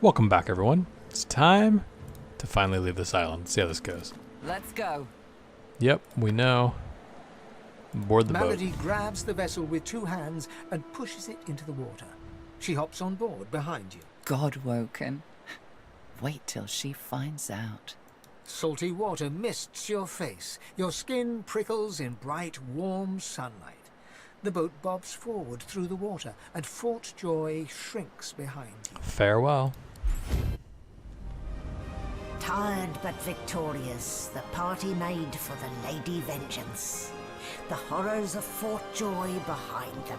Welcome back, everyone. It's time to finally leave this island. See how this goes. Let's go. Yep, we know. Board the boat. Malady grabs the vessel with two hands and pushes it into the water. She hops on board behind you. God woken. Wait till she finds out. Salty water mists your face. Your skin prickles in bright, warm sunlight. The boat bobs forward through the water, and Fort Joy shrinks behind you. Farewell. Tired but victorious, the party made for the Lady Vengeance. The horrors of Fort Joy behind them.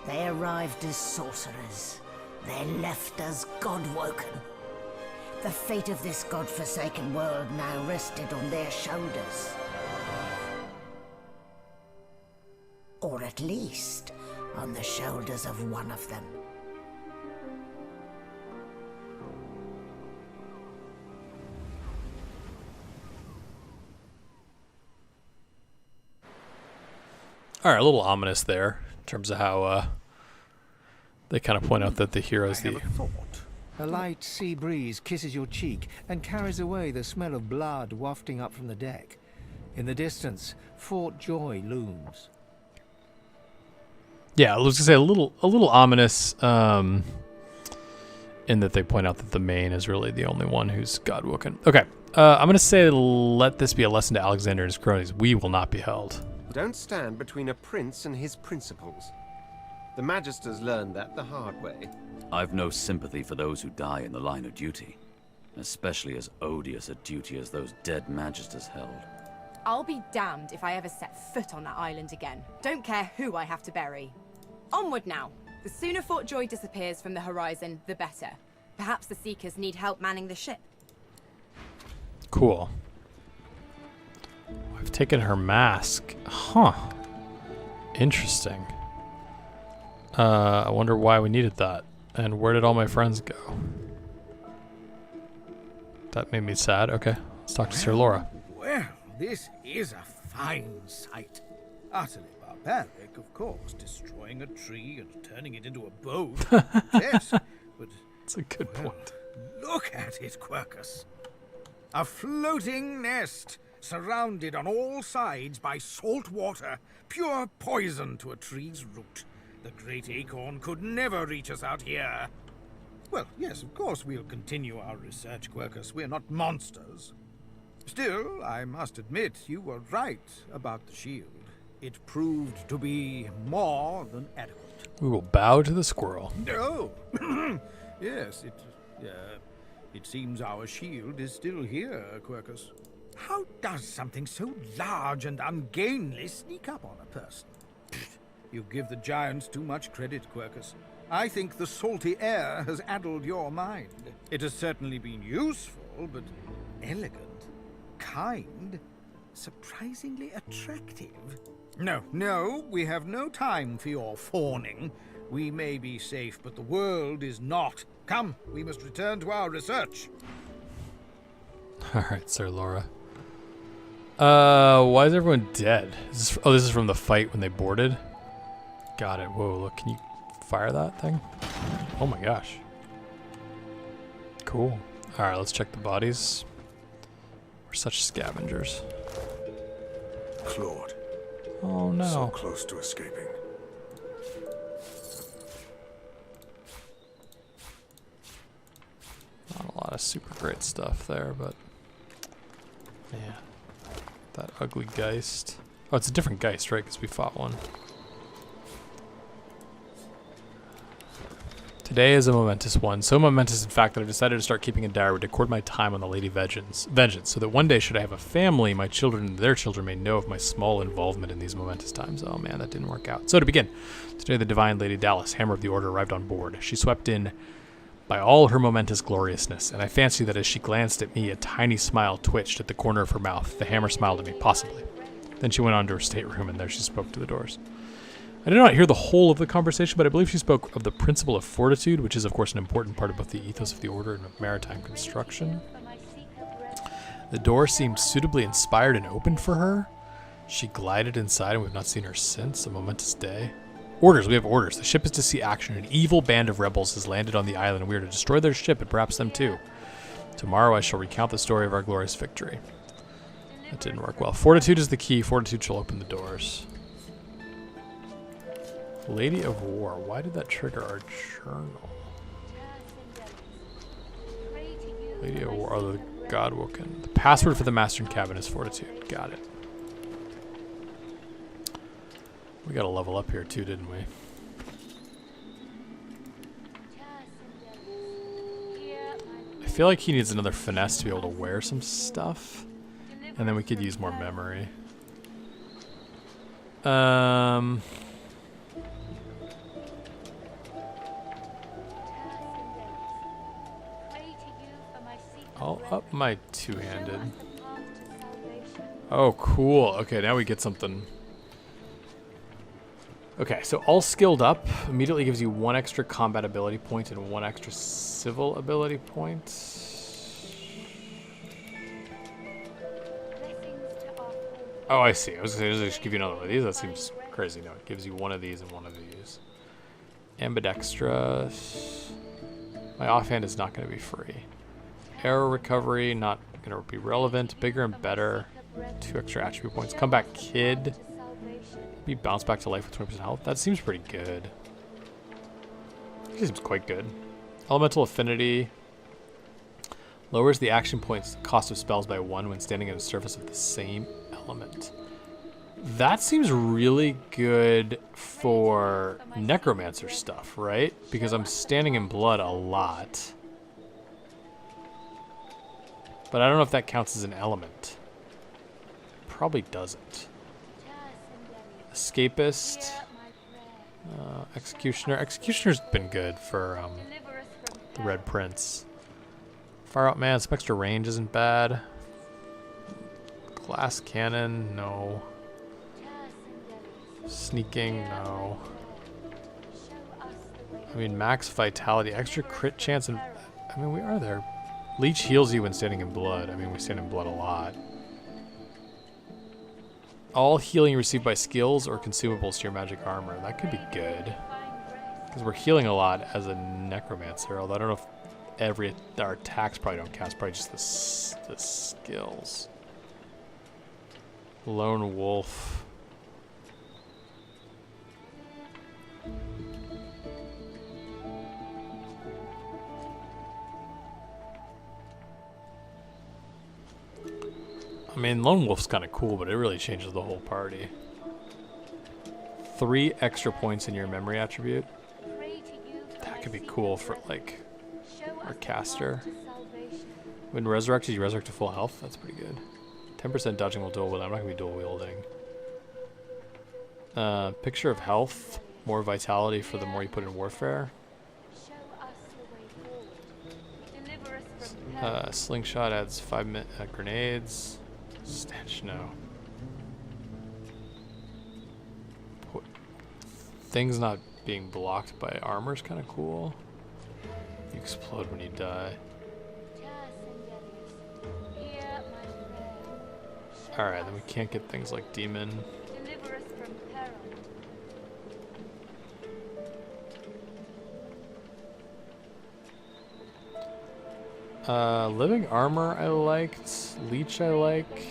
They arrived as sorcerers. They left as God-woken. The fate of this God-forsaken world now rested on their shoulders. Or at least, on the shoulders of one of them. All right, a little ominous there in terms of how they kind of point out that the hero's I have a thought. A light sea breeze kisses your cheek and carries away the smell of blood wafting up from the deck. In the distance, Fort Joy looms. Yeah, I was gonna say a little ominous, in that they point out that the main is really the only one who's God-woken. Okay, I'm gonna say let this be a lesson to Alexander and his cronies. We will not be held. Don't stand between a prince and his principles. The Magisters learned that the hard way. I've no sympathy for those who die in the line of duty, especially as odious a duty as those dead Magisters held. I'll be damned if I ever set foot on that island again. Don't care who I have to bury. Onward now. The sooner Fort Joy disappears from the horizon, the better. Perhaps the Seekers need help manning the ship. Cool. I've taken her mask. Huh. Interesting. I wonder why we needed that. And where did all my friends go? That made me sad. Okay, let's talk to Sir Laura. Well, this is a fine sight. Utterly barbaric, of course, destroying a tree and turning it into a boat. Yes, but That's a good point. look at it, Quercus. A floating nest, surrounded on all sides by salt water, pure poison to a tree's root. The great acorn could never reach us out here. Well, yes, of course we'll continue our research, Quercus. We're not monsters. Still, I must admit you were right about the shield. It proved to be more than adequate. We will bow to the squirrel. Oh, yes, it seems our shield is still here, Quercus. How does something so large and ungainly sneak up on a person? You give the giants too much credit, Quercus. I think the salty air has addled your mind. It has certainly been useful, but elegant, kind, surprisingly attractive. No, we have no time for your fawning. We may be safe, but the world is not. Come, we must return to our research. All right, Sir Laura. Why is everyone dead? This is from the fight when they boarded? Got it. Whoa, look, can you fire that thing? Oh my gosh. Cool. All right, let's check the bodies. We're such scavengers. Claude. Oh no. So close to escaping. Not a lot of super great stuff there, but man, that ugly Geist. Oh, it's a different Geist, right? Because we fought one. Today is a momentous one. So momentous, in fact, that I've decided to start keeping a diary to record my time on the Lady Vengeance, so that one day, should I have a family, my children and their children may know of my small involvement in these momentous times. Oh man, that didn't work out. So to begin, today the Divine Lady Dallas, Hammer of the Order, arrived on board. She swept in by all her momentous gloriousness, and I fancy that as she glanced at me, a tiny smile twitched at the corner of her mouth. The hammer smiled at me, possibly. Then she went on to her stateroom, and there she spoke to the doors. I did not hear the whole of the conversation, but I believe she spoke of the principle of fortitude, which is, of course, an important part of both the ethos of the Order and of maritime construction. The door seemed suitably inspired and opened for her. She glided inside, and we've not seen her since. A momentous day. Orders. We have orders. The ship is to see action. An evil band of rebels has landed on the island, and we are to destroy their ship and perhaps them too. Tomorrow I shall recount the story of our glorious victory. That didn't work well. Fortitude is the key. Fortitude shall open the doors. Lady of War. Why did that trigger our journal? Lady of War. Oh, the Godwoken. The password for the Master cabin is Fortitude. Got it. We got to level up here too, didn't we? I feel like he needs another finesse to be able to wear some stuff. And then we could use more memory. I'll up my two-handed. Oh, cool. Okay, now we get something. Okay, so all skilled up immediately gives you 1 extra combat ability point and 1 extra civil ability point. Oh, I see. I was going to say, just give you another one of these. That seems crazy. No, it gives you 1 of these and 1 of these. Ambidextrous. My offhand is not going to be free. Arrow recovery, not going to be relevant. Bigger and better. 2 extra attribute points. Comeback Kid. Be bounced back to life with 20% health. That seems pretty good. It seems quite good. Elemental Affinity. Lowers the action points cost of spells by 1 when standing at the surface of the same element. That seems really good for necromancer stuff, right? Because I'm standing in blood a lot. But I don't know if that counts as an element. Probably doesn't. Escapist. Executioner. Executioner's been good for the Red Prince. Fire out man, some extra range isn't bad. Glass cannon, no. Sneaking, no. I mean, max vitality, extra crit chance, and I mean, we are there. Leech heals you when standing in blood. I mean, we stand in blood a lot. All healing received by skills or consumables to your magic armor. That could be good. Because we're healing a lot as a necromancer, although I don't know if our attacks probably don't cast, probably just the skills. Lone Wolf. I mean, Lone Wolf's kind of cool, but it really changes the whole party. 3 extra points in your memory attribute. That could be cool for, like, our caster. When resurrected, you resurrect to full health. That's pretty good. 10% dodging while dual wielding. I'm not going to be dual wielding. Picture of health. More vitality for the more you put in warfare. Slingshot adds 5 grenades. Stench, no. Things not being blocked by armor is kind of cool. You explode when you die. Alright, then we can't get things like demon. Living armor I liked. Leech I like.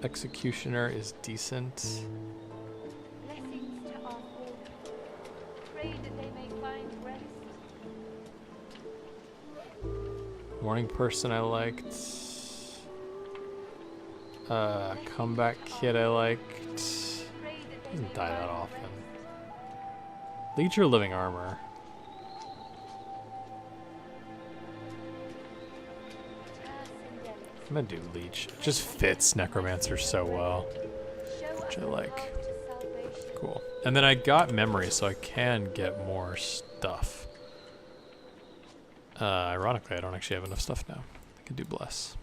Executioner is decent. Morning person I liked. Comeback Kid I liked. Doesn't die that often. Leech or living armor? I'm gonna do Leech. It just fits Necromancer so well, which I like. Cool. And then I got memory, so I can get more stuff. Ironically, I don't actually have enough stuff now. I can do Bless.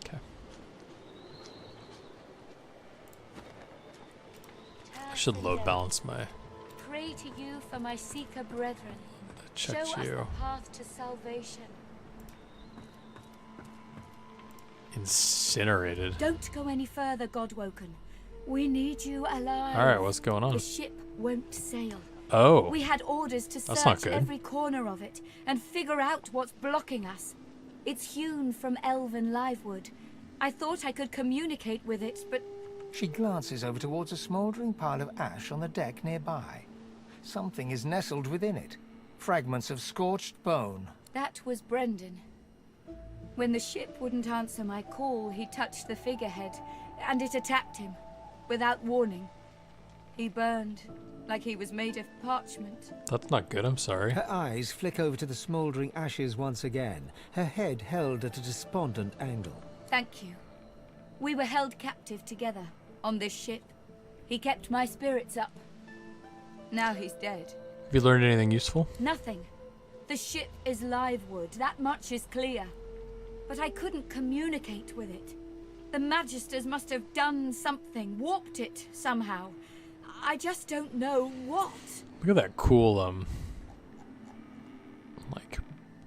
Okay. I should load balance my... Pray to you for my seeker brethren. Check Show us you. the path to salvation. Incinerated. Don't go any further, Godwoken. We need you alive. Alright, what's going on? The ship won't sail. Oh. We had orders to That's not search good. every corner of it and figure out what's blocking us. It's hewn from elven livewood. I thought I could communicate with it, but She glances over towards a smouldering pile of ash on the deck nearby. Something is nestled within it. Fragments of scorched bone. that was Brendan. When the ship wouldn't answer my call, he touched the figurehead, and it attacked him, without warning. He burned, like he was made of parchment. That's not good, I'm sorry. Her eyes flick over to the smouldering ashes once again, her head held at a despondent angle. Thank you. We were held captive together, on this ship. He kept my spirits up. Now he's dead. Have you learned anything useful? Nothing. The ship is livewood, that much is clear. But I couldn't communicate with it. The Magisters must have done something, warped it somehow. I just don't know what. Look at that cool, like,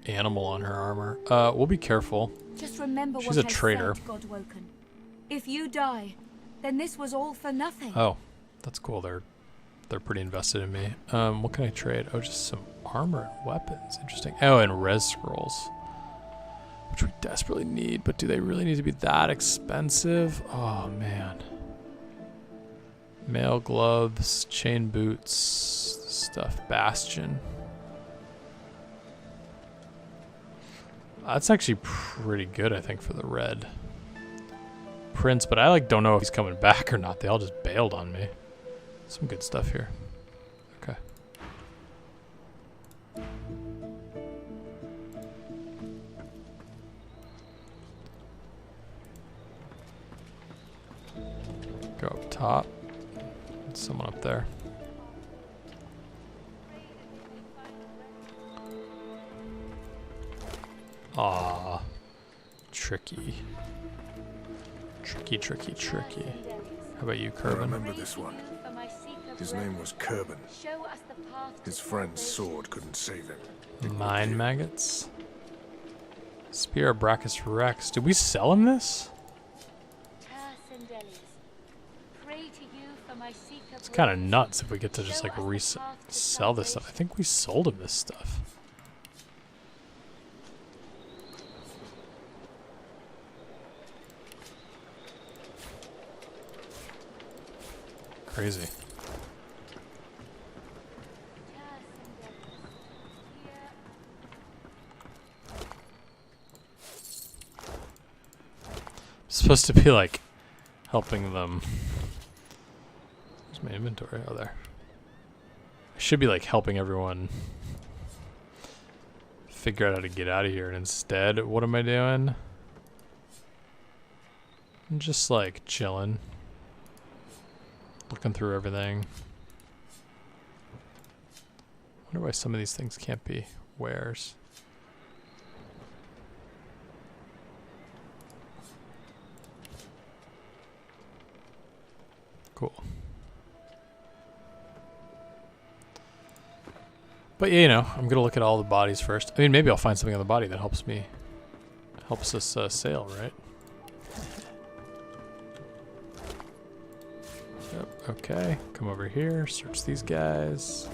animal on her armor. We'll be careful. Just remember She's what a I traitor. said, Godwoken. If you die, then this was all for nothing. Oh, that's cool. They're pretty invested in me. What can I trade? Oh, just some armor and weapons. Interesting. Oh, and res scrolls, which we desperately need. But do they really need to be that expensive? Oh man. Mail gloves, chain boots, stuff. Bastion. That's actually pretty good, I think, for the red. Prince, but I don't know if he's coming back or not. They all just bailed on me. Some good stuff here. Okay. Go up top. There's someone up there. Ah, tricky. Tricky. How about you, I Kerbin? remember this one. His name was Kerbin. His friend's sword couldn't save him. Mind maggots. Spear of Brachus Rex. Did we sell him this? It's kind of nuts if we get to just like sell this stuff. I think we sold him this stuff. Crazy. Supposed to be like helping them. Where's my inventory? Oh, there. I should be like helping everyone figure out how to get out of here, and instead, what am I doing? I'm just like chilling, looking through everything. Wonder why some of these things can't be wares. Cool. But yeah, you know, I'm gonna look at all the bodies first. I mean, maybe I'll find something on the body that helps us sail, right? Yep. Okay. Come over here. Search these guys.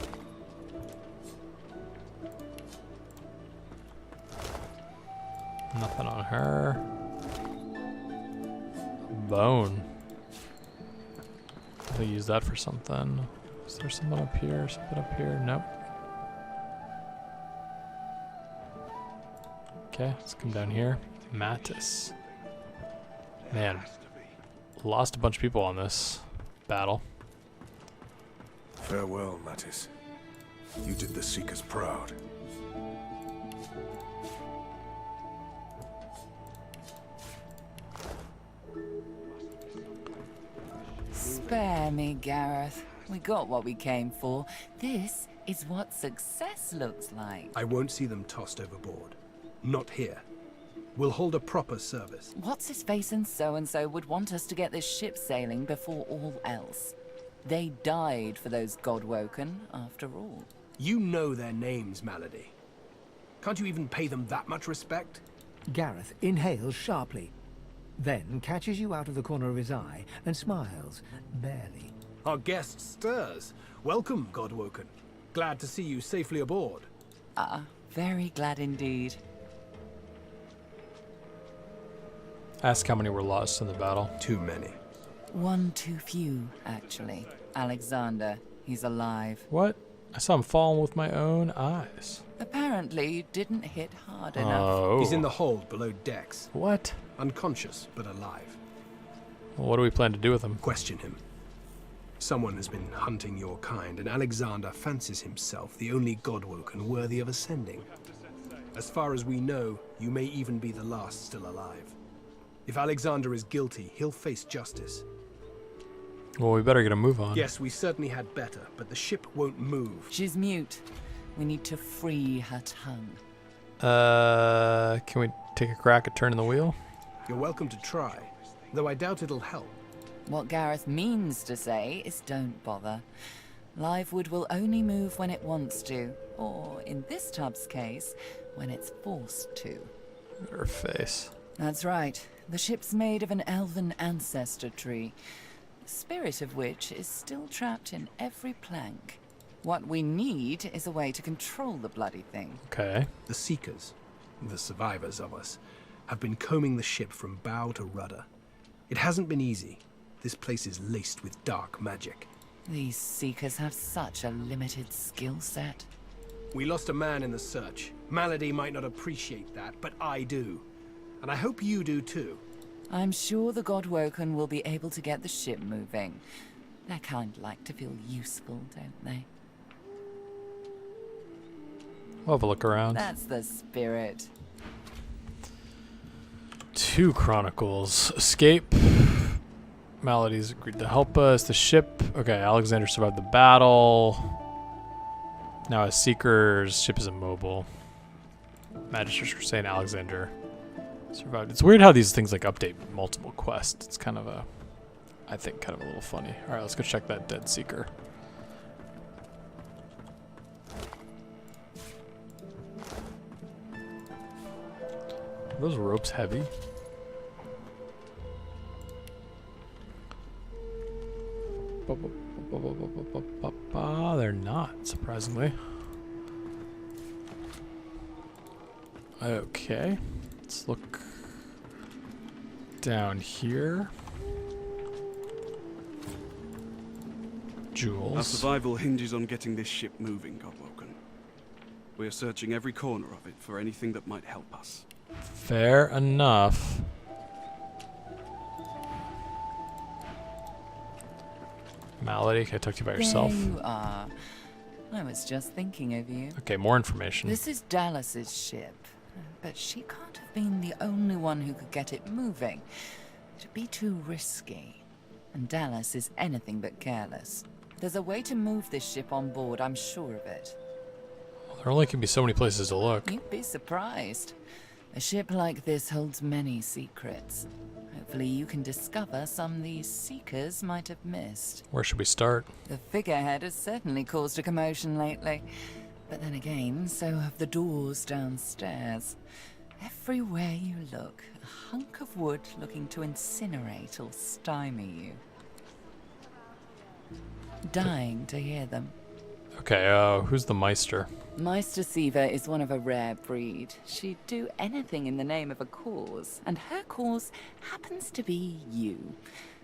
Nothing on her. Bone. I'll use that for something. Is there something up here? Something up here? Nope. Okay, let's come down here. Mattis. Man, lost a bunch of people on this battle. Farewell, Mattis. You did the Seekers proud. Spare me, Gareth. We got what we came for. This is what success looks like. I won't see them tossed overboard. Not here. We'll hold a proper service. What's his face and so would want us to get this ship sailing before all else. They died for those Godwoken, after all. You know their names, Malady. Can't you even pay them that much respect? Gareth inhales sharply. then catches you out of the corner of his eye and smiles, barely. Our guest stirs. Welcome, Godwoken. Glad to see you safely aboard. Very glad indeed. Ask how many were lost in the battle. Too many. One too few, actually. Alexander, he's alive. What? I saw him falling with my own eyes. Apparently, you didn't hit hard enough. Oh. He's in the hold below decks. What? Unconscious, but alive. Well, what do we plan to do with him? Question him. Someone has been hunting your kind, and Alexander fancies himself the only Godwoken worthy of ascending. As far as we know, you may even be the last still alive. If Alexander is guilty, he'll face justice. Well, we better get a move on. Yes, we certainly had better, but the ship won't move. She's mute. We need to free her tongue. Can we take a crack at turning the wheel? You're welcome to try, though I doubt it'll help. What Gareth means to say is don't bother. Livewood will only move when it wants to, or in this tub's case, when it's forced to. Her face. That's right. The ship's made of an elven ancestor tree, the spirit of which is still trapped in every plank. What we need is a way to control the bloody thing. Okay. The Seekers, the survivors of us, have been combing the ship from bow to rudder. It hasn't been easy. This place is laced with dark magic. These Seekers have such a limited skill set. We lost a man in the search. Malady might not appreciate that, but I do. And I hope you do too. I'm sure the Godwoken will be able to get the ship moving. They kind of like to feel useful, don't they? We'll have a look around. That's the spirit. 2 Chronicles. Escape. Maladies agreed to help us. The ship. Okay, Alexander survived the battle. Now as Seekers, ship is immobile. Magisters were saying Alexander survived. It's weird how these things like update multiple quests. It's kind of a, I think, kind of a little funny. All right, let's go check that dead Seeker. Are those ropes heavy? They're not, surprisingly. Okay, let's look down here. Jewels. Our survival hinges on getting this ship moving, Godwoken. We are searching every corner of it for anything that might help us. Fair enough. Malady, can I talk to you about yourself? There you are. I was just thinking of you. Okay, more information. This is Dallas's ship, but she can't have been the only one who could get it moving. It'd be too risky, and Dallas is anything but careless. There's a way to move this ship on board, I'm sure of it. Well, there only can be so many places to look. You'd be surprised. A ship like this holds many secrets. Hopefully you can discover some these Seekers might have missed. Where should we start? The figurehead has certainly caused a commotion lately. But then again, so have the doors downstairs. Everywhere you look, a hunk of wood looking to incinerate or stymie you. Dying to hear them. Okay, who's the Meister? Meister Siva is one of a rare breed. She'd do anything in the name of a cause, and her cause happens to be you.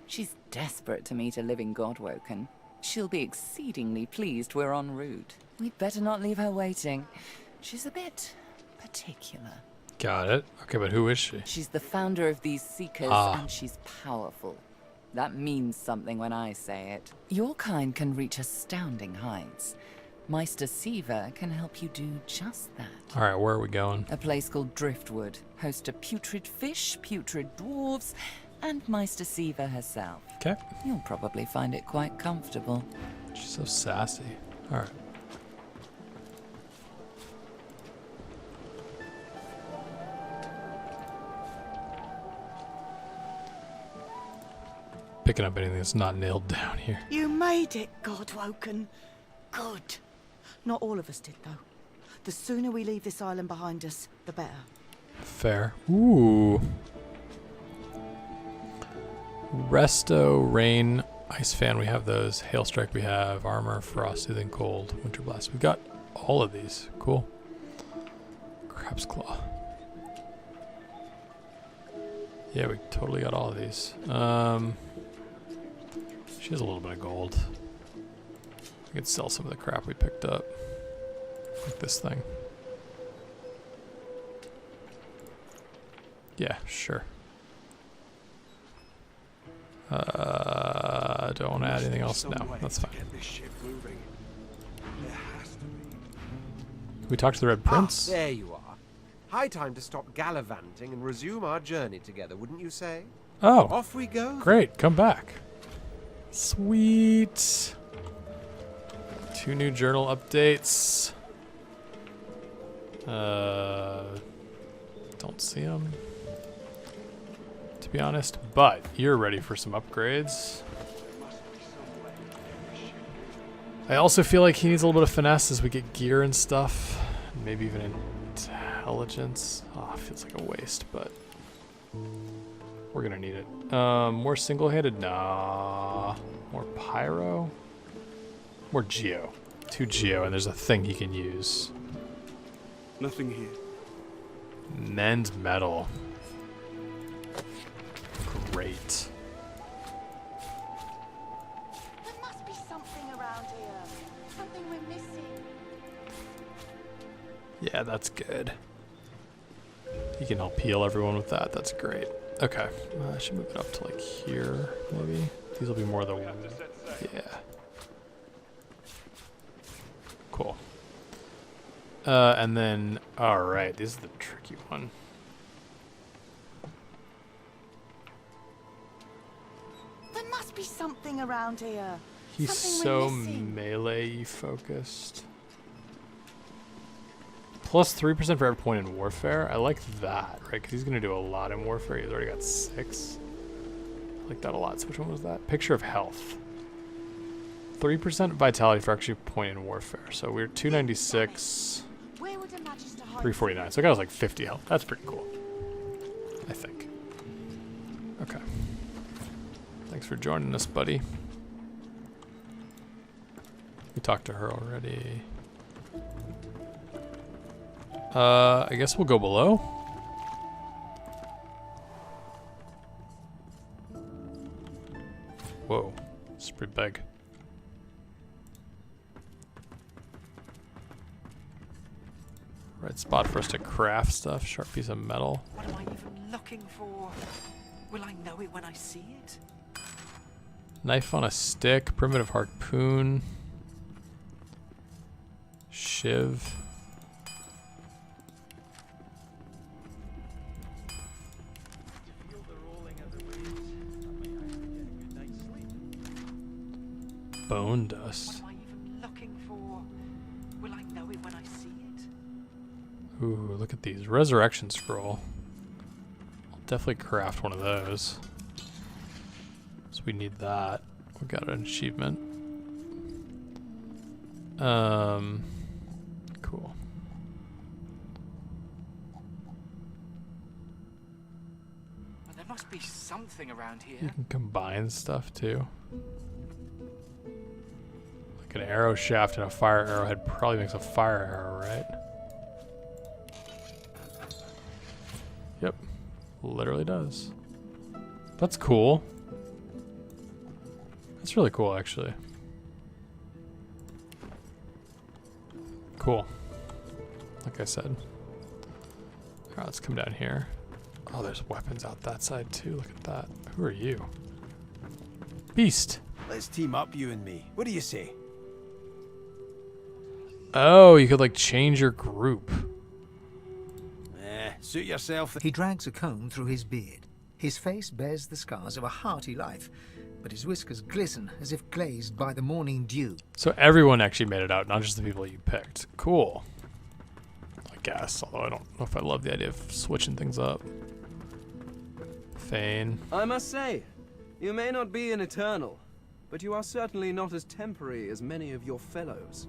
She's desperate to meet a living Godwoken. She'll be exceedingly pleased we're en route. We'd better not leave her waiting. She's a bit particular. Got it. Okay, but who is she? She's the founder of these Seekers, and she's powerful. That means something when I say it. Your kind can reach astounding heights. Meister Siva can help you do just that. All right, where are we going? A place called Driftwood, host to putrid fish, putrid dwarves, and Meister Siva herself. Okay. You'll probably find it quite comfortable. She's so sassy. All right. Picking up anything that's not nailed down here. You made it, Godwoken. Good. Not all of us did, though. The sooner we leave this island behind us, the better. Fair. Ooh. Resto, Rain, Ice Fan, we have those. Hail Strike, we have. Armor, Frost, Soothing, Cold, Winter Blast. We got all of these. Cool. Crab's Claw. Yeah, we totally got all of these. She has a little bit of gold. We could sell some of the crap we picked up. Like this thing. Yeah, sure. Don't want to add anything else? No, that's fine. We talked to the Red Prince. Ah, there you are. High time to stop gallivanting and resume our journey together, wouldn't you say? Oh. Off we go. Great, come back. Sweet. 2 new journal updates. Don't see them, to be honest, but you're ready for some upgrades. I also feel like he needs a little bit of finesse as we get gear and stuff. Maybe even intelligence. Oh, it feels like a waste, but we're gonna need it. More single-handed? Nah. More pyro? More geo. 2 geo, and there's a thing he can use. Nothing here. Mend metal. Great. There must be something around here. Something we're missing. Yeah, that's good. You can help heal everyone with that. That's great. Okay. I should move it up to like here, maybe. These will be more the... Yeah. Cool. And then... Alright, this is the tricky one. There must be something around here. He's Something so we're missing. melee focused. Plus 3% for every point in warfare. I like that, right? Because he's going to do a lot in warfare. He's already got 6. I like that a lot. So which one was that? Picture of health. 3% vitality for actually point in warfare. So we're 296, 349. So I got us like 50 health. That's pretty cool, I think. Okay. Thanks for joining us, buddy. We talked to her already. I guess we'll go below. Whoa, it's pretty big. Right spot for us to craft stuff. Sharp piece of metal. What am I even looking for? Will I know it when I see it? Knife on a stick. Primitive harpoon. Shiv. Bone dust. What am I even looking for? Will I know it when I see it? Ooh, look at these. Resurrection scroll. I'll definitely craft one of those. So we need that. We got an achievement. Cool. Well, there must be something around here. You can combine stuff too. Like an arrow shaft and a fire arrowhead probably makes a fire arrow, right? Yep. Literally does. That's cool. That's really cool, actually. Cool. Like I said. Alright, let's come down here. Oh, there's weapons out that side too. Look at that. Who are you? Beast. Let's team up, you and me. What do you say? Oh, you could like change your group. Suit yourself. He drags a comb through his beard. His face bears the scars of a hearty life, but his whiskers glisten as if glazed by the morning dew. So everyone actually made it out, not just the people you picked. Cool. I guess, although I don't know if I love the idea of switching things up. Fane. I must say, you may not be an eternal, but you are certainly not as temporary as many of your fellows.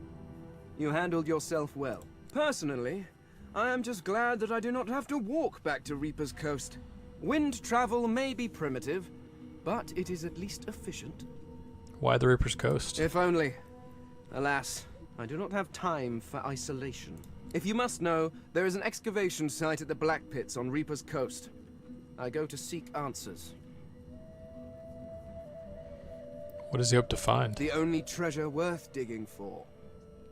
You handled yourself well. Personally, I am just glad that I do not have to walk back to Reaper's Coast. Wind travel may be primitive, but it is at least efficient. Why the Reaper's Coast? If only. Alas, I do not have time for isolation. If you must know, there is an excavation site at the Black Pits on Reaper's Coast. I go to seek answers. What does he hope to find? The only treasure worth digging for.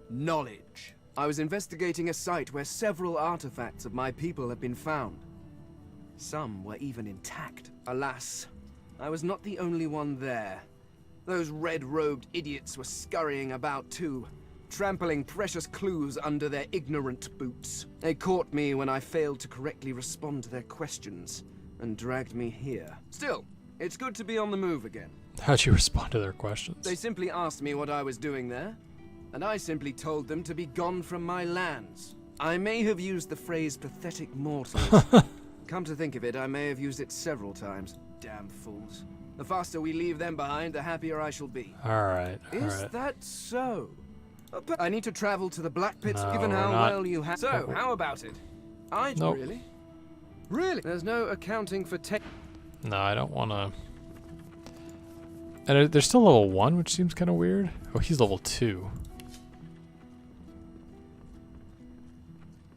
Knowledge. I was investigating a site where several artifacts of my people have been found. Some were even intact. Alas, I was not the only one there. Those red-robed idiots were scurrying about too, trampling precious clues under their ignorant boots. They caught me when I failed to correctly respond to their questions, and dragged me here. Still, it's good to be on the move again. How'd you respond to their questions? They simply asked me what I was doing there, and I simply told them to be gone from my lands. I may have used the phrase pathetic mortals. Come to think of it, I may have used it several times. Damn fools. The faster we leave them behind, the happier I shall be. Alright, Is that so? I need to travel to the Black Pits, No, given we're how not. well you have. So, how about it? Nope. Really? Really? There's no accounting for tech. No, I don't want to. And they're still level 1, which seems kind of weird. Oh, he's level 2.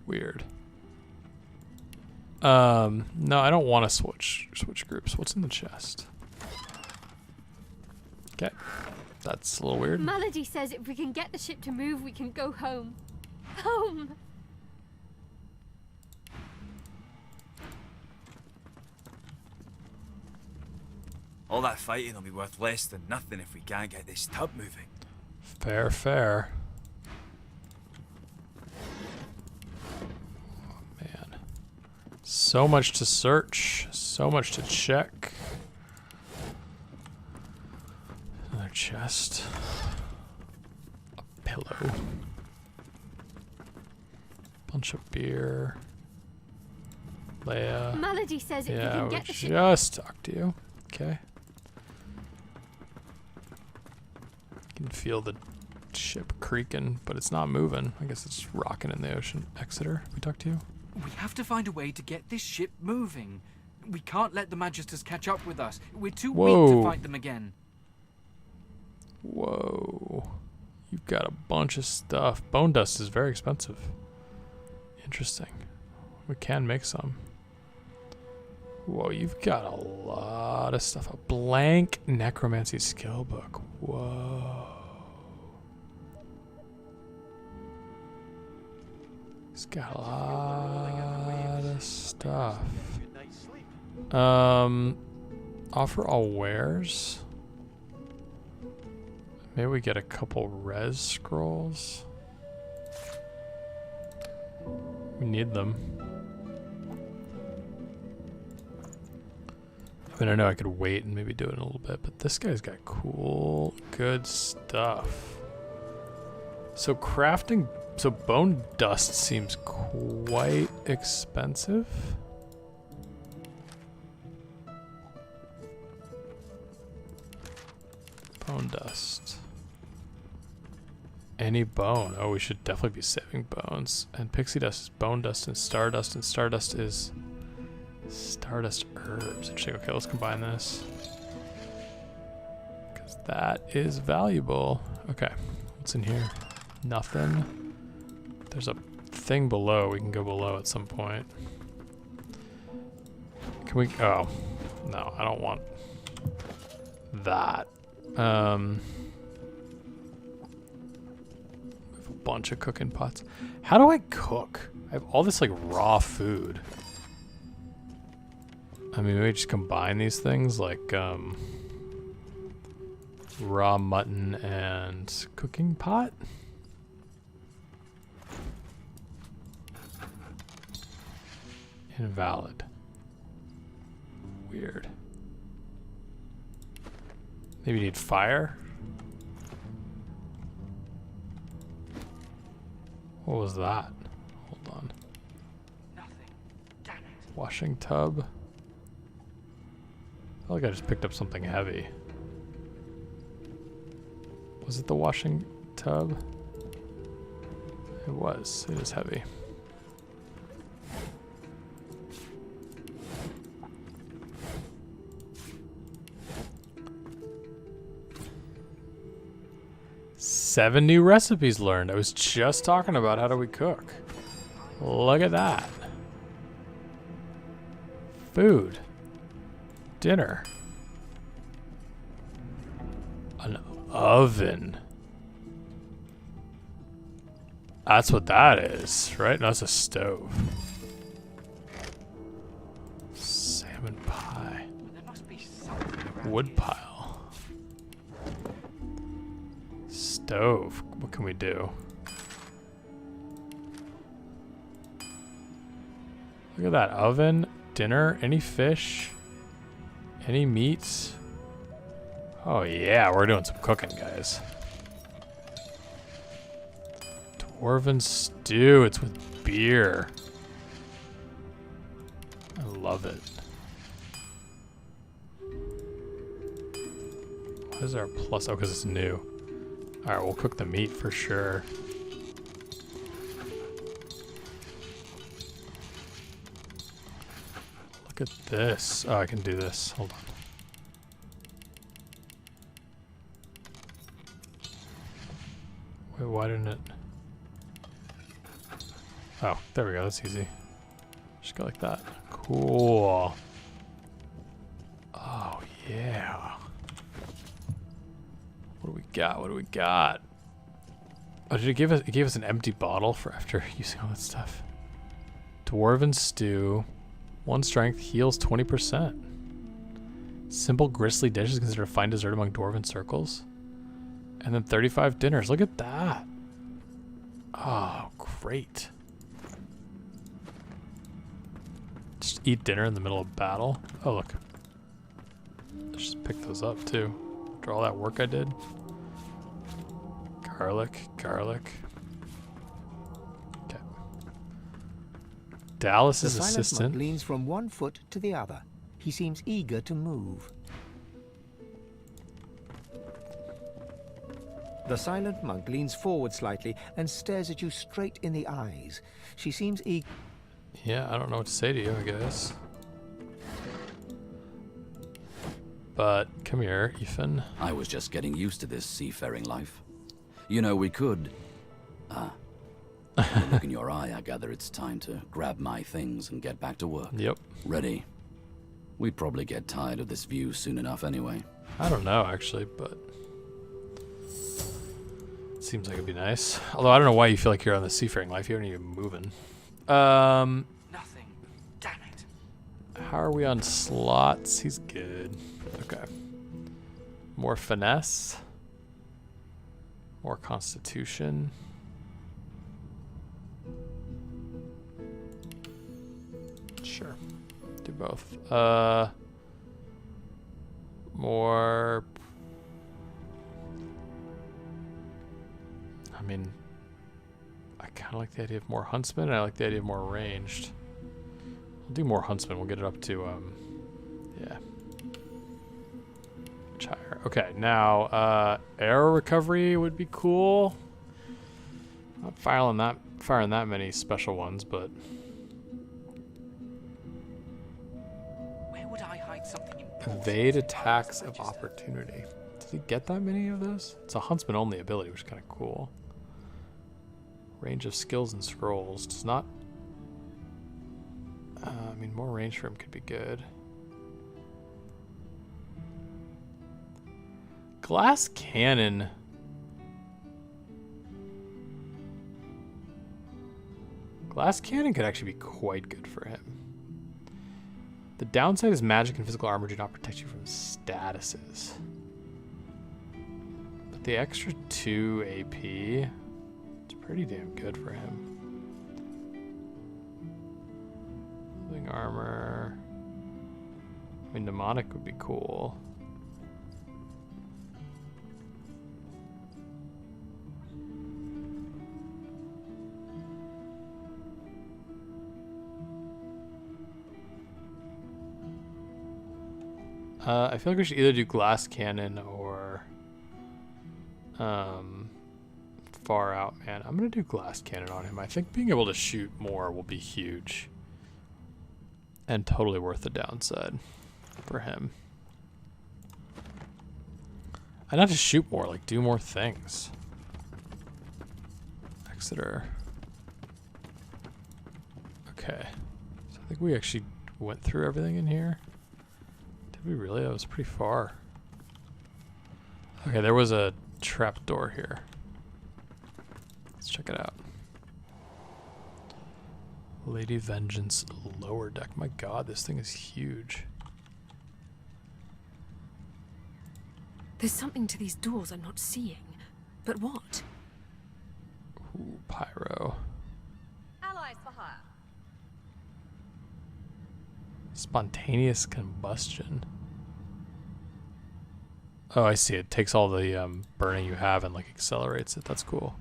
Weird. No, I don't want to switch groups. What's in the chest? Okay. That's a little weird. Melody says if we can get the ship to move, we can go home. Home! All that fighting will be worth less than nothing if we can't get this tub moving. Fair, fair. Oh, man. So much to search. So much to check. Another chest. A pillow. Bunch of beer. Leia. Melody says if we Yeah, can we get the ship. just talked to you. Okay. You can feel the ship creaking, but it's not moving. I guess it's rocking in the ocean. Exeter, we talked to you? We have to find a way to get this ship moving. We can't let the Magisters catch up with us. We're too weak to Whoa. fight them again. Whoa. You've got a bunch of stuff. Bone dust is very expensive. Interesting. We can make some. Whoa, you've got a lot of stuff. A blank necromancy skill book. Whoa. He's got a lot of stuff. Offer all wares. Maybe we get a couple res scrolls. We need them. I mean, I know I could wait and maybe do it in a little bit, but this guy's got cool, good stuff. So crafting, so bone dust seems quite expensive. Bone dust. Any bone. Oh, we should definitely be saving bones. And pixie dust is bone dust, and stardust is stardust herbs. Interesting. Okay, let's combine this. Because that is valuable. Okay, what's in here? Nothing. There's a thing below. We can go below at some point. Can we? Oh, no, I don't want that. We have a bunch of cooking pots. How do I cook? I have all this like raw food. I mean, maybe just combine these things like raw mutton and cooking pot. Invalid. Weird. Maybe you need fire? What was that? Hold on. Nothing. Damn it. Washing tub. I feel like I just picked up something heavy. Was it the washing tub? It was. It is heavy. 7 new recipes learned. I was just talking about how do we cook. Look at that. Food. Dinner. An oven. That's what that is, right? No, that's a stove. Salmon pie. Wood pile. Stove. What can we do? Look at that. Oven. Dinner. Any fish? Any meats? Oh yeah, we're doing some cooking, guys. Dwarven stew. It's with beer. I love it. Why is there a plus? Oh, because it's new. Alright, we'll cook the meat for sure. Look at this. Oh, I can do this. Hold on. Wait, why didn't it? Oh, there we go. That's easy. Just go like that. Cool. Oh, yeah. What do we got? What do we got? Oh, did it give us? It gave us an empty bottle for after using all that stuff. Dwarven stew. 1 strength, heals 20%. Simple gristly dish is considered a fine dessert among dwarven circles. And then 35 dinners. Look at that. Oh, great. Just eat dinner in the middle of battle. Oh, look. Let's just pick those up, too. After all that work I did. Garlic, garlic. Okay. Dallas's The silent assistant. monk leans from one foot to the other. He seems eager to move. The silent monk leans forward slightly and stares at you straight in the eyes. She seems eager. Yeah, I don't know what to say to you, I guess. But come here, Ethan. I was just getting used to this seafaring life. You know, we could... the look in your eye, I gather it's time to grab my things and get back to work. Yep. Ready. We'd probably get tired of this view soon enough anyway. I don't know, actually, but... it seems like it'd be nice. Although I don't know why you feel like you're on the seafaring life. You aren't even moving. Nothing. Damn it. How are we on slots? He's good. Okay. More finesse. More constitution. Sure. Do both. More... I mean, I kind of like the idea of more huntsman, and I like the idea of more ranged. I'll do more huntsman. We'll get it up to, yeah. Much higher. Okay, now, arrow recovery would be cool. Not firing that many special ones, but... Where would I hide something important? Evade attacks of opportunity. Did he get that many of those? It's a huntsman only ability, which is kind of cool. Range of skills and scrolls does not... I mean, more range for him could be good. Glass cannon. Glass cannon could actually be quite good for him. The downside is magic and physical armor do not protect you from statuses. But the extra 2 AP, it's pretty damn good for him. Living armor. I mean, mnemonic would be cool. I feel like we should either do glass cannon or far out man. I'm gonna do glass cannon on him. I think being able to shoot more will be huge and totally worth the downside for him. And not just shoot more, like do more things. Exeter. Okay. So I think we actually went through everything in here. Did we really? That was pretty far. Okay, there was a trap door here. Let's check it out. Lady Vengeance lower deck. My god, this thing is huge. There's something to these doors I'm not seeing. But what? Ooh, pyro. Allies for hire. Spontaneous combustion. Oh, I see. It takes all the burning you have and like accelerates it. That's cool.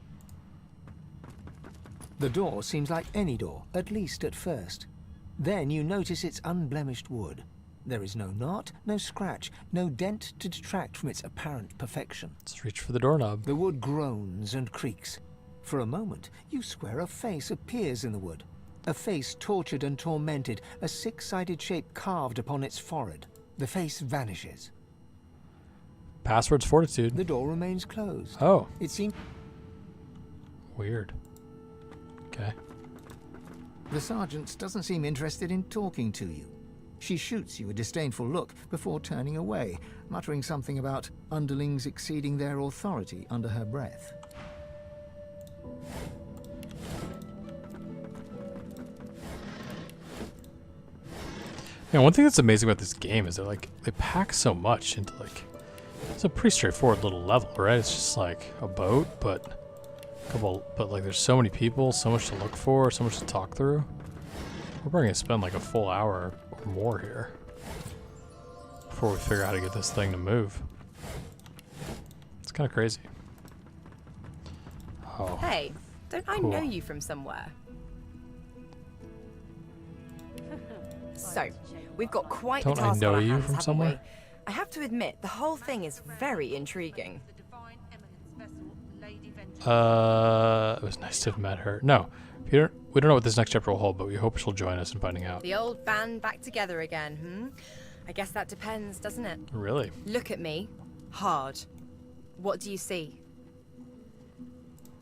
The door seems like any door, at least at first. Then you notice its unblemished wood. There is no knot, no scratch, no dent to detract from its apparent perfection. Let's reach for the doorknob. The wood groans and creaks. For a moment, you swear a face appears in the wood. A face tortured and tormented, a six-sided shape carved upon its forehead. The face vanishes. Password's fortitude. The door remains closed. Oh. It seems weird. Okay. The sergeant doesn't seem interested in talking to you. She shoots you a disdainful look before turning away, muttering something about underlings exceeding their authority under her breath. Yeah, one thing that's amazing about this game is that like they pack so much into like it's a pretty straightforward little level, right? It's just like a boat, but like there's so many people, so much to look for, so much to talk through. We're probably gonna spend like a full hour or more here before we figure out how to get this thing to move. It's kind of crazy. Oh. Hey, don't I cool. know you from somewhere? So, we've got quite Don't the I task know on our you hands, from haven't somewhere? we? I have to admit, the whole thing is very intriguing. It was nice to have met her. No, we don't know what this next chapter will hold, but we hope she'll join us in finding out. The old band back together again, hmm? I guess that depends, doesn't it? Really? Look at me. Hard. What do you see?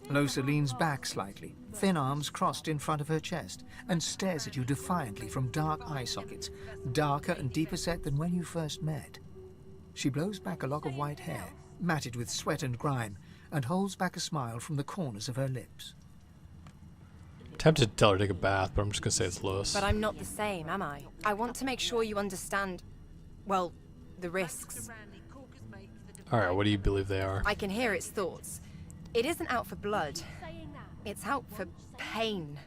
Losa leans back slightly, thin arms crossed in front of her chest, and stares at you defiantly from dark eye sockets, darker and deeper set than when you first met. She blows back a lock of white hair, matted with sweat and grime, and holds back a smile from the corners of her lips. Tempted to tell her to take a bath, but I'm just gonna say it's Lewis. But I'm not the same, am I? I want to make sure you understand, well, the risks. Alright, what do you believe they are? I can hear its thoughts. It isn't out for blood. It's out for pain.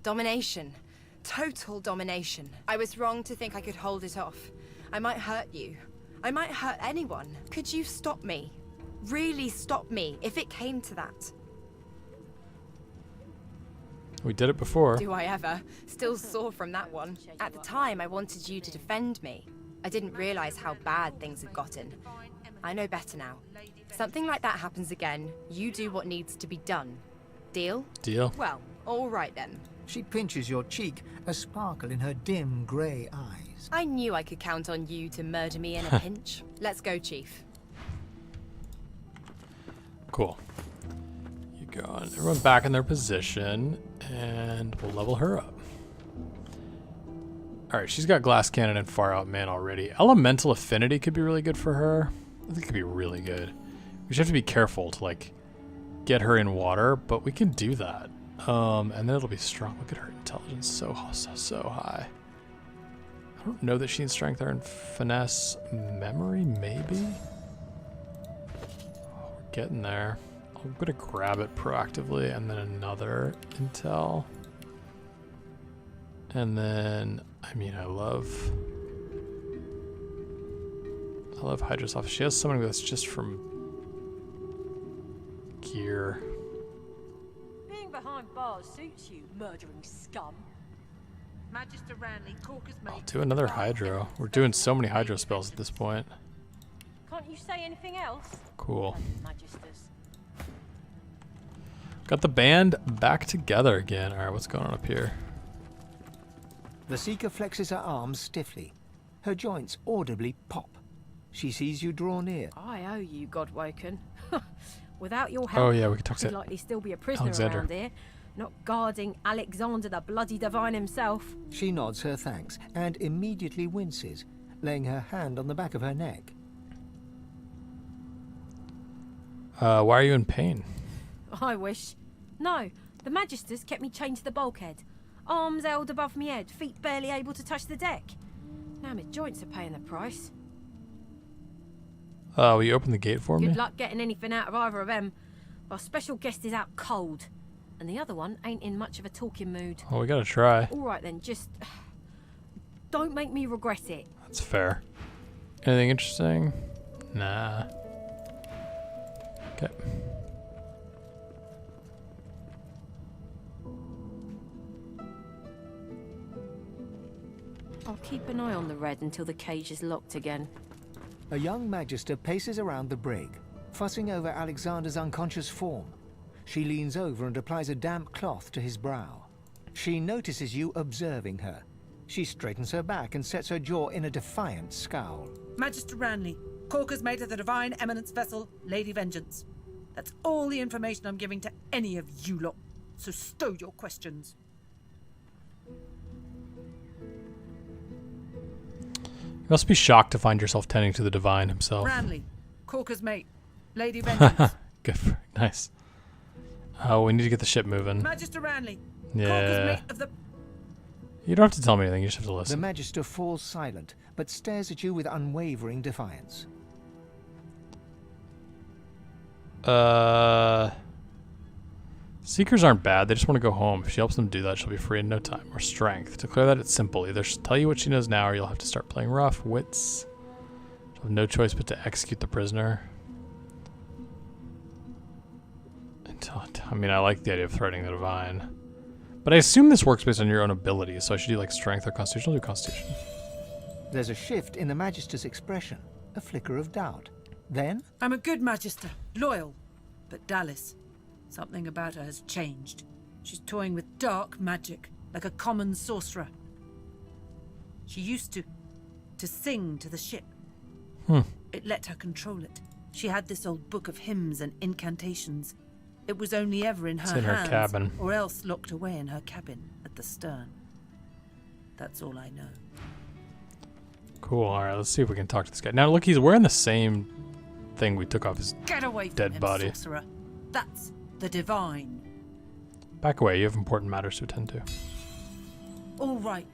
Domination. Total domination. I was wrong to think I could hold it off. I might hurt you. I might hurt anyone. Could you stop me? Really stop me, if it came to that? We did it before. Do I ever? Still sore from that one. At the time, I wanted you to defend me. I didn't realize how bad things had gotten. I know better now. Something like that happens again, you do what needs to be done. Deal? Deal. Well, all right then. She pinches your cheek, a sparkle in her dim grey eyes. I knew I could count on you to murder me in a pinch. Let's go, Chief. Cool. You go on. Everyone back in their position, and we'll level her up. Alright, she's got glass cannon and far out man already. Elemental affinity could be really good for her. I think it could be really good. We just have to be careful to like get her in water, but we can do that. And then it'll be strong. Look at her intelligence, so high. I don't know that she in strength or in finesse. Memory, maybe? Oh, we're getting there. I'm gonna grab it proactively, and then another intel. And then, I mean, I love Hydra's office. She has something that's just from gear. Being behind bars suits you, murdering scum. Magister Ranley, Corker's mate. I'll do another Hydro. We're doing so many Hydro spells at this point. Can't you say anything else? Cool. Magisters. Got the band back together again. Alright, what's going on up here? The Seeker flexes her arms stiffly. Her joints audibly pop. She sees you draw near. I owe you, Godwoken. Without your help, Oh yeah, we could talk I'd to likely still be a prisoner Alexander. around here, not guarding Alexander the bloody divine himself. She nods her thanks and immediately winces, laying her hand on the back of her neck. Why are you in pain? I wish. No, the Magisters kept me chained to the bulkhead. Arms held above me head, feet barely able to touch the deck. Now my joints are paying the price. Will you open the gate for me? Good luck getting anything out of either of them. Our special guest is out cold. And the other one ain't in much of a talking mood. Well, we gotta try. Alright then, just... don't make me regret it. That's fair. Anything interesting? Nah. Okay. I'll keep an eye on the red until the cage is locked again. A young Magister paces around the brig, fussing over Alexander's unconscious form. She leans over and applies a damp cloth to his brow. She notices you observing her. She straightens her back and sets her jaw in a defiant scowl. Magister Ranley, Corker's mate of the Divine Eminence vessel, Lady Vengeance. That's all the information I'm giving to any of you lot, so stow your questions. You must be shocked to find yourself tending to the divine himself. Ranley, Corker's mate, Lady Vengeance. Good for nice. Oh, we need to get the ship moving. Magister Ranley, Yeah. Corker's mate of the... You don't have to tell me anything, you just have to The listen. Magister falls silent, but stares at you with unwavering defiance. Seekers aren't bad, they just want to go home. If she helps them do that, she'll be free in no time. Or strength. To clear that, it's simple. Either she'll tell you what she knows now, or you'll have to start playing rough. Wits. She'll have no choice but to execute the prisoner. I mean, I like the idea of threatening the divine. But I assume this works based on your own abilities, so I should do like strength or constitution. I'll do constitution. There's a shift in the Magister's expression, a flicker of doubt. Then, I'm a good Magister, loyal, but Dallas. Something about her has changed. She's toying with dark magic, like a common sorcerer. She used to sing to the ship. It let her control it. She had this old book of hymns and incantations. It was only ever in her It's in her hands, cabin. or else locked away in her cabin at the stern. That's all I know. Cool, alright, let's see if we can talk to this guy. Now look, he's wearing the same thing we took off his Get away from dead him, body. sorcerer. That's the divine. Back away, you have important matters to attend to. All right.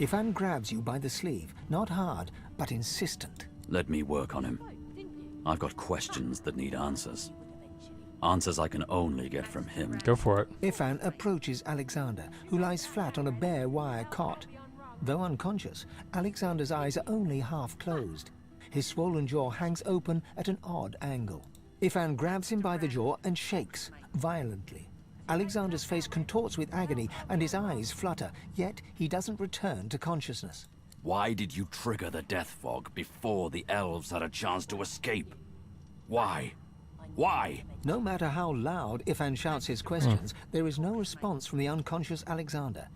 Ifan grabs you by the sleeve, not hard, but insistent. Let me work on him. I've got questions that need answers. Answers I can only get from him. Go for it. Ifan approaches Alexander, who lies flat on a bare wire cot. Though unconscious, Alexander's eyes are only half closed. His swollen jaw hangs open at an odd angle. Ifan grabs him by the jaw and shakes, violently. Alexander's face contorts with agony and his eyes flutter, yet he doesn't return to consciousness. Why did you trigger the death fog before the elves had a chance to escape? Why? Why? No matter how loud Ifan shouts his questions, there is no response from the unconscious Alexander.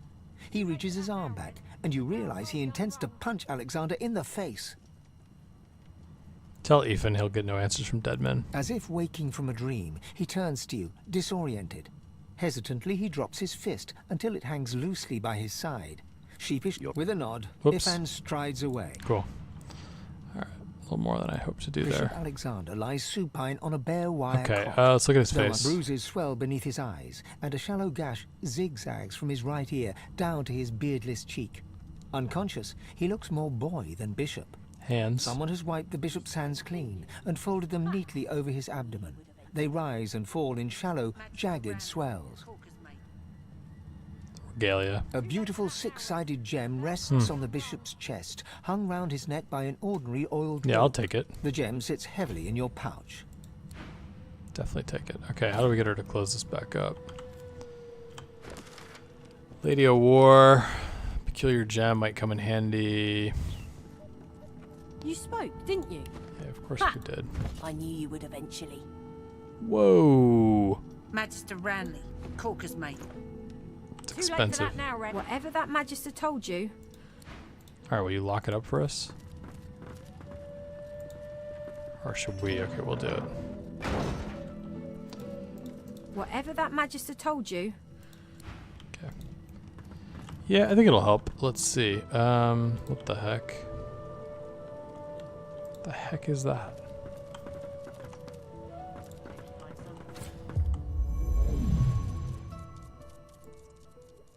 He reaches his arm back, and you realize he intends to punch Alexander in the face. Tell Ethan he'll get no answers from dead men. As if waking from a dream, he turns to you, disoriented. Hesitantly, he drops his fist until it hangs loosely by his side. Sheepish, with a nod, Whoops. Ifan strides away. Cool. Alright, a little more than I hoped to do Bishop there. Alexander lies supine on a bare wire Okay, cot. let's look at his Though face. Bruises swell beneath his eyes, and a shallow gash zigzags from his right ear down to his beardless cheek. Unconscious, he looks more boy than bishop. Hands. Someone has wiped the bishop's hands clean and folded them neatly over his abdomen. They rise and fall in shallow, jagged swells. Regalia. A beautiful six-sided gem rests on the bishop's chest, hung round his neck by an ordinary oiled Yeah, I'll rope. take it. The gem sits heavily in your pouch. Definitely take it. Okay, how do we get her to close this back up? Lady of War. Peculiar gem might come in handy. You spoke, didn't you? Yeah, of course we did. I knew you would eventually. Whoa. Magister Ranley, Corker's mate. It's Too late for expensive. that now, Red. Whatever that Magister told you. Alright, will you lock it up for us? Or should we? Okay, we'll do it. Whatever that Magister told you. Okay. Yeah, I think it'll help. Let's see. What the heck? The heck is that?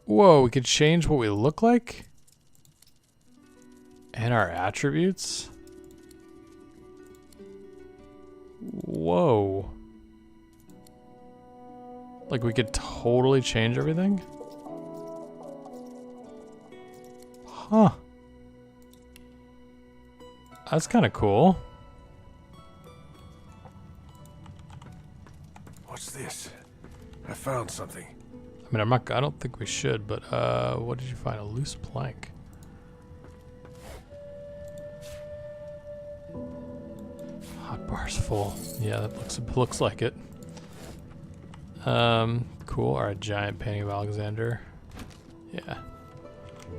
Whoa, we could change what we look like? And our attributes? Whoa. Like we could totally change everything? Huh. That's kind of cool. What's this? I found something. I mean, I don't think we should, but what did you find? A loose plank. Hot bar's full. Yeah, that looks like it. Cool. Alright, giant painting of Alexander. Yeah.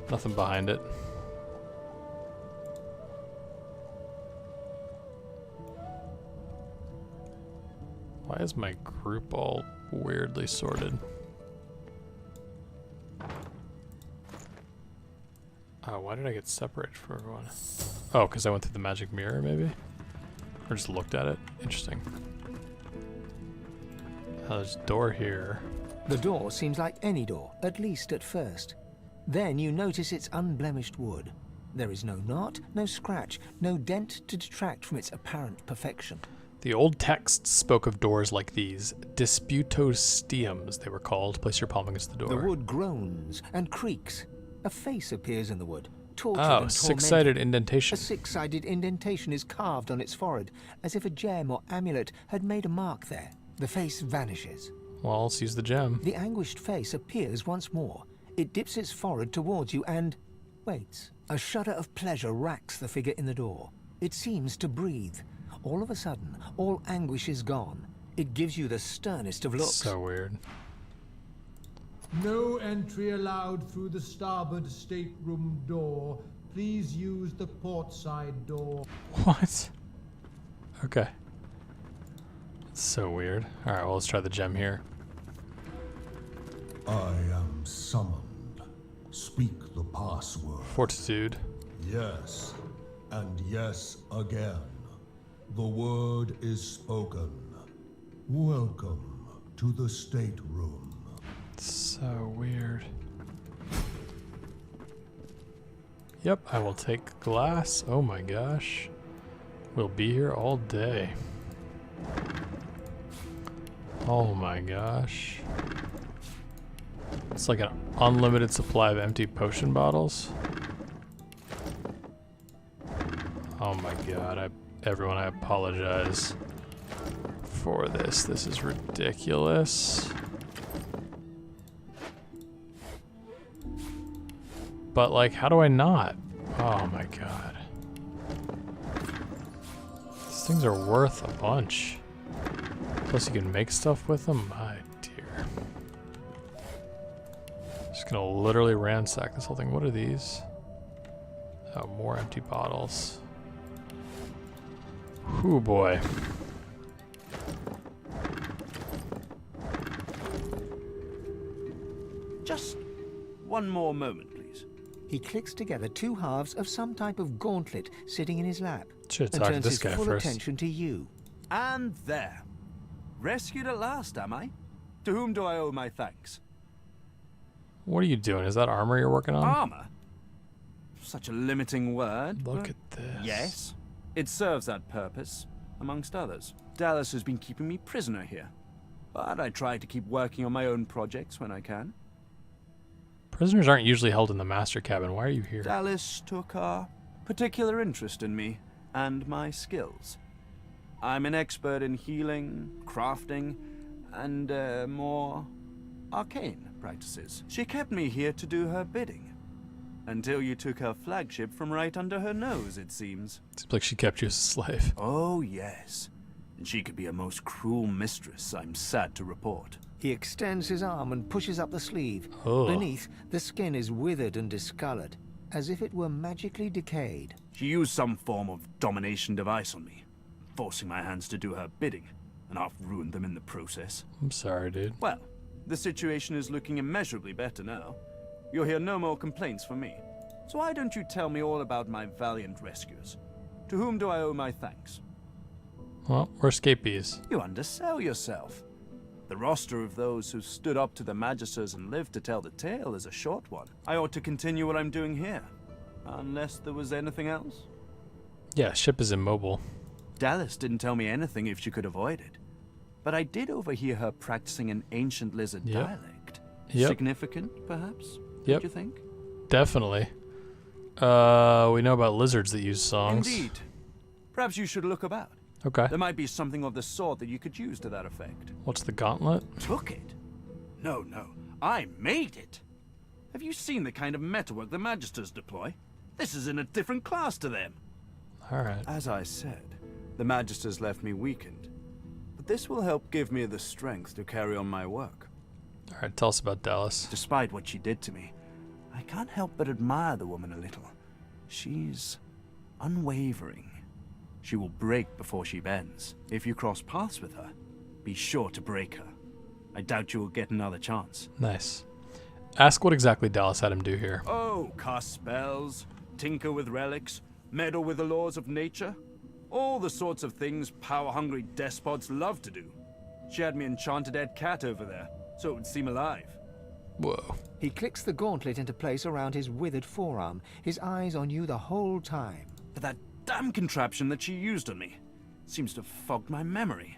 Nothing behind it. Why is my group all weirdly sorted? Oh, why did I get separated from everyone? Oh, because I went through the magic mirror, maybe? Or just looked at it? Interesting. Oh, there's a door here. The door seems like any door, at least at first. Then you notice it's unblemished wood. There is no knot, no scratch, no dent to detract from its apparent perfection. The old texts spoke of doors like these. Disputosteums, they were called. Place your palm against the door. The wood groans and creaks. A face appears in the wood, tortured Oh, and six-sided tormented. indentation. A six-sided indentation is carved on its forehead, as if a gem or amulet had made a mark there. The face vanishes. Well, let's use the gem. The anguished face appears once more. It dips its forehead towards you and waits. A shudder of pleasure racks the figure in the door. It seems to breathe. All of a sudden, all anguish is gone. It gives you the sternest of looks. So weird. No entry allowed through the starboard stateroom door. Please use the port side door. What? Okay. That's so weird. Alright, well, let's try the gem here. I am summoned. Speak the password. Fortitude. Yes, and yes again. The word is spoken. Welcome to the stateroom. So weird. Yep, I will take glass. Oh my gosh. We'll be here all day. Oh my gosh. It's like an unlimited supply of empty potion bottles. Oh my god, everyone, I apologize for this. This is ridiculous. But like, how do I not? Oh my god. These things are worth a bunch. Plus you can make stuff with them. My dear. Just gonna literally ransack this whole thing. What are these? Oh, more empty bottles. Whew, boy. Just one more moment, please. He clicks together two halves of some type of gauntlet sitting in his lap. Should've and talked to turns this his guy full first. attention to you. And there. Rescued at last, am I? To whom do I owe my thanks? What are you doing? Is that armor you're working on? Armor? Such a limiting word. Look but at this. Yes, it serves that purpose, amongst others. Dallas has been keeping me prisoner here, but I try to keep working on my own projects when I can. Prisoners aren't usually held in the master cabin. Why are you here? Dallas took a particular interest in me and my skills. I'm an expert in healing, crafting, and more arcane practices. She kept me here to do her bidding. Until you took her flagship from right under her nose, it seems. Seems like she kept you as a slave. Oh, yes. And she could be a most cruel mistress, I'm sad to report. He extends his arm and pushes up the sleeve. Oh. Beneath, the skin is withered and discolored, as if it were magically decayed. She used some form of domination device on me. forcing my hands to do her bidding, and I've ruined them in the process. I'm sorry, dude. Well, the situation is looking immeasurably better now. You'll hear no more complaints from me. So why don't you tell me all about my valiant rescuers? To whom do I owe my thanks? Well, we're escapees. You undersell yourself. The roster of those who stood up to the Magisters and lived to tell the tale is a short one. I ought to continue what I'm doing here. Unless there was anything else? Yeah, ship is immobile. Dallas didn't tell me anything if she could avoid it. But I did overhear her practicing an ancient lizard dialect. Significant, perhaps? Yep. Do you think? Definitely. We know about lizards that use songs. Indeed. Perhaps you should look about. Okay. There might be something of the sort that you could use to that effect. What's the gauntlet? Took it? No, I made it. Have you seen the kind of metalwork the Magisters deploy? This is in a different class to them. Alright. As I said, the Magisters left me weakened. But this will help give me the strength to carry on my work. Alright, tell us about Dallas. Despite what she did to me, I can't help but admire the woman a little. She's unwavering. She will break before she bends. If you cross paths with her, be sure to break her. I doubt you will get another chance. Nice. Ask what exactly Dallas had him do here. Oh, cast spells, tinker with relics, meddle with the laws of nature. All the sorts of things power-hungry despots love to do. She had me enchant a dead cat over there, so it would seem alive. Whoa. He clicks the gauntlet into place around his withered forearm, his eyes on you the whole time. But that damn contraption that she used on me seems to have fogged my memory.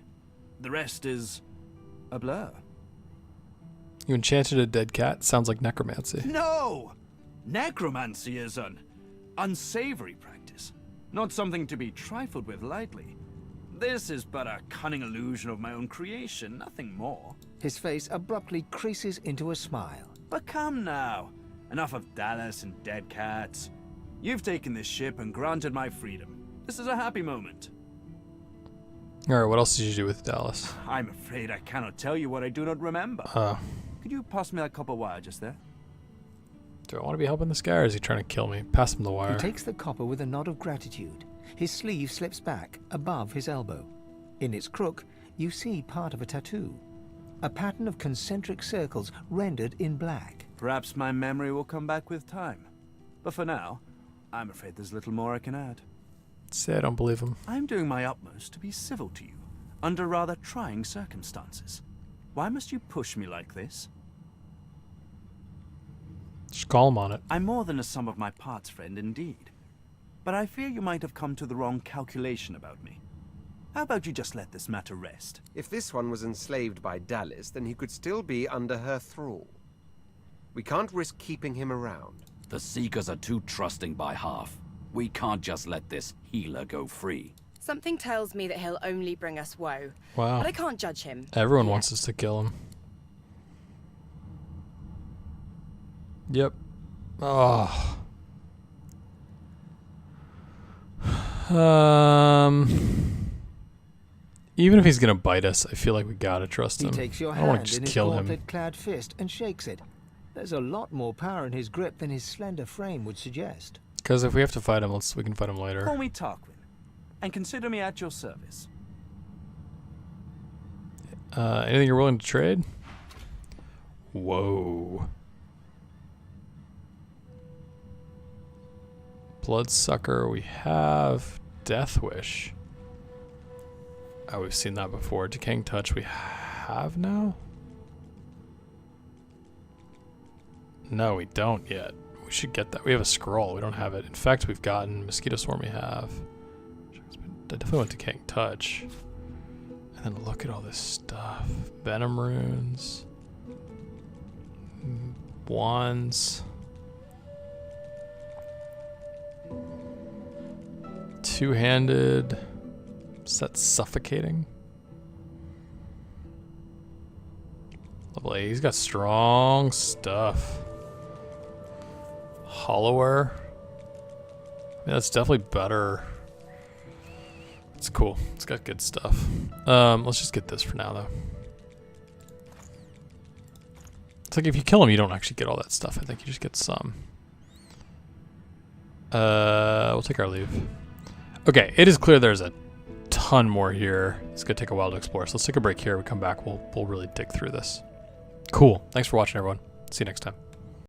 The rest is a blur. You enchanted a dead cat? Sounds like necromancy. No! Necromancy is an unsavory practice, not something to be trifled with lightly. This is but a cunning illusion of my own creation, nothing more. His face abruptly creases into a smile. But come now, enough of Dallas and dead cats. You've taken this ship and granted my freedom. This is a happy moment. Alright, what else did you do with Dallas? I'm afraid I cannot tell you what I do not remember. Could you pass me that copper wire just there? Do I want to be helping this guy, or is he trying to kill me? Pass him the wire. He takes the copper with a nod of gratitude. His sleeve slips back, above his elbow. In its crook, you see part of a tattoo. A pattern of concentric circles rendered in black. Perhaps my memory will come back with time. But for now, I'm afraid there's little more I can add. Say I don't believe him. I'm doing my utmost to be civil to you, under rather trying circumstances. Why must you push me like this? Just call him on it. I'm more than a sum of my parts, friend, indeed. But I fear you might have come to the wrong calculation about me. How about you just let this matter rest? If this one was enslaved by Dallas, then he could still be under her thrall. We can't risk keeping him around. The Seekers are too trusting by half. We can't just let this healer go free. Something tells me that he'll only bring us woe. Wow. But I can't judge him. Everyone wants us to kill him. Yep. Oh. Even if he's gonna bite us, I feel like we gotta trust him. He takes your I don't want hand to in just his kill him. gauntlet-clad fist and shakes it. There's a lot more power in his grip than his slender frame would suggest. Because if we have to fight him, we can fight him later. Call me Tarquin, and consider me at your service. Anything you're willing to trade? Whoa. Bloodsucker, we have Death Wish. Oh, we've seen that before. Decaying Touch, we have now? No, we don't yet. We should get that. We have a scroll. We don't have it. In fact, we've gotten Mosquito Swarm. We have. I definitely want Decaying Touch. And then look at all this stuff. Venom runes. Wands. Two-handed. Is that suffocating? Level 8. He's got strong stuff. Hollower. Yeah, that's definitely better. It's cool. It's got good stuff. Let's just get this for now, though. It's like if you kill him, you don't actually get all that stuff. I think you just get some. We'll take our leave. Okay, it is clear there's a ton more here. It's gonna take a while to explore. So let's take a break here. We come back, we'll really dig through this. Cool. Thanks for watching, everyone. See you next time.